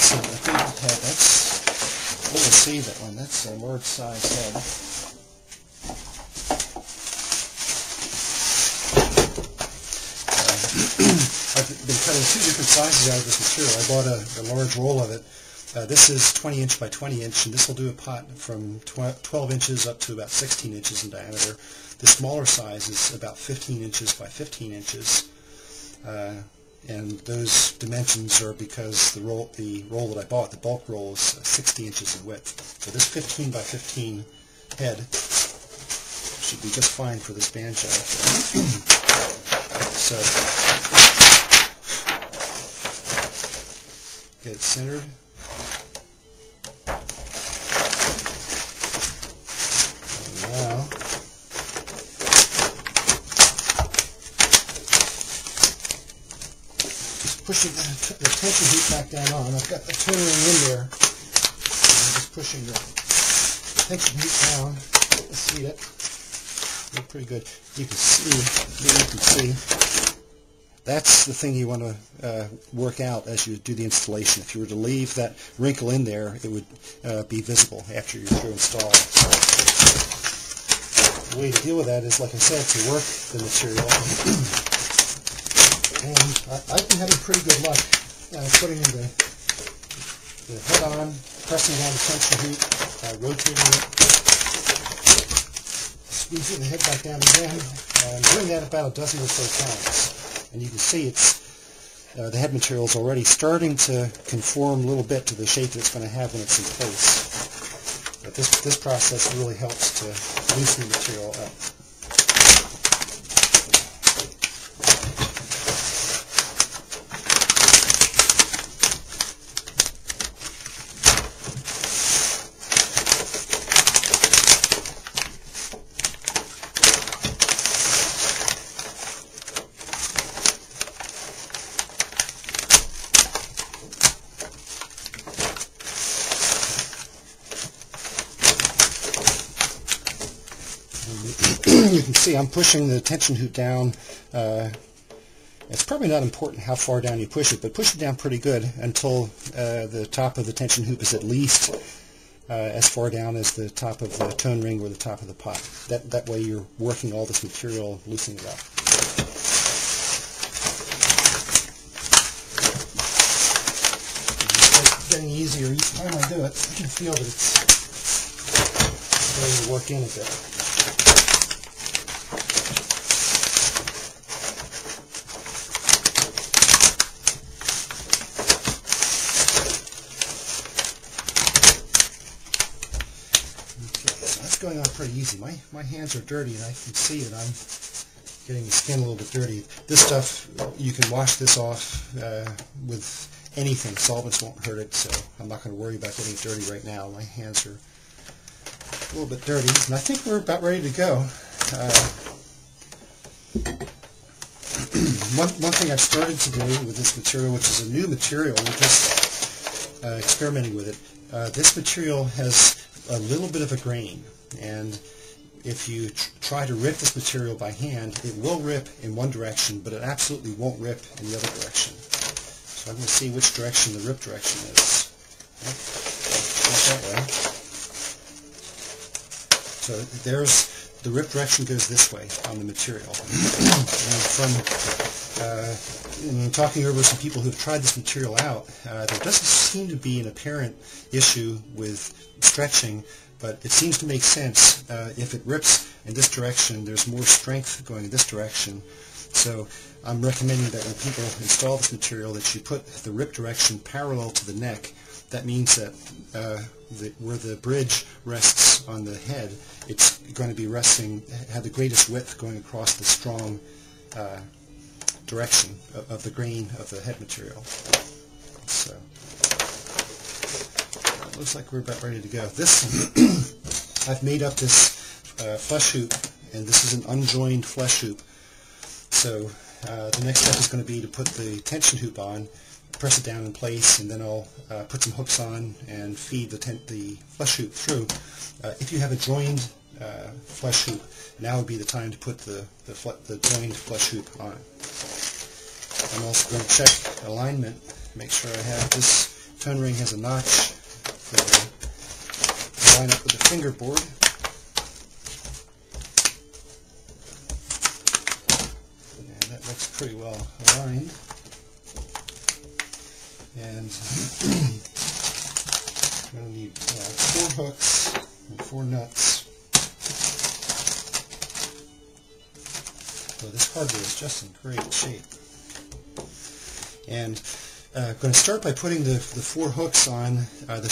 that's a big head. I'm going to save that one. That's a large size head. I've been cutting two different sizes out of this material. I bought a large roll of it. This is 20 inch by 20 inch, and this will do a pot from 12 inches up to about 16 inches in diameter. The smaller size is about 15 inches by 15 inches. And those dimensions are because the roll that I bought, the bulk roll, is 60 inches in width. So this 15 by 15 head should be just fine for this banjo. So get it centered. And now pushing the tension heat back down on. I've got the toner in there. I'm just pushing the tension heat down. Let's heat it. Look pretty good. You can see, maybe you can see, that's the thing you want to work out as you do the installation. If you were to leave that wrinkle in there, it would be visible after you're through installing. The way to deal with that is, like I said, to work the material. And I've been having pretty good luck putting the head on, pressing down the tension heat, rotating it, squeezing the head back down again, and doing that about a dozen or so times. And you can see it's the head material is already starting to conform a little bit to the shape that it's going to have when it's in place. But this process really helps to loosen the material up. You can see I'm pushing the tension hoop down. It's probably not important how far down you push it, but push it down pretty good until the top of the tension hoop is at least as far down as the top of the tone ring or the top of the pot. That way you're working all this material, loosening it up. It's getting easier each time I do it. I can feel that it's starting to work in a bit. Going on pretty easy. My hands are dirty, and I can see that I'm getting the skin a little bit dirty. This stuff, you can wash this off with anything. Solvents won't hurt it, so I'm not going to worry about getting it dirty right now. My hands are a little bit dirty, and I think we're about ready to go. One thing I've started to do with this material, which is a new material, we're just experimenting with it. This material has a little bit of a grain. And if you try to rip this material by hand, it will rip in one direction, but it absolutely won't rip in the other direction. So I'm going to see which direction the rip direction is. Not that way. So there's the rip direction goes this way on the material. And from talking over some people who have tried this material out, there doesn't seem to be an apparent issue with stretching. But it seems to make sense. If it rips in this direction, there's more strength going in this direction. So I'm recommending that when people install this material, that you put the rip direction parallel to the neck. That means that where the bridge rests on the head, it's going to be resting, have the greatest width going across the strong direction of the grain of the head material. So. Looks like we're about ready to go. This, I've made up this flesh hoop, and this is an unjoined flesh hoop. So the next step is going to be to put the tension hoop on, press it down in place, and then I'll put some hooks on and feed the flesh hoop through. If you have a joined flesh hoop, now would be the time to put the joined flesh hoop on. I'm also going to check alignment, make sure I have this tone ring has a notch for to line up with the fingerboard. And that looks pretty well aligned. And I'm going to need 4 hooks and 4 nuts. So this hardware is just in great shape. And I'm going to start by putting the 4 hooks on the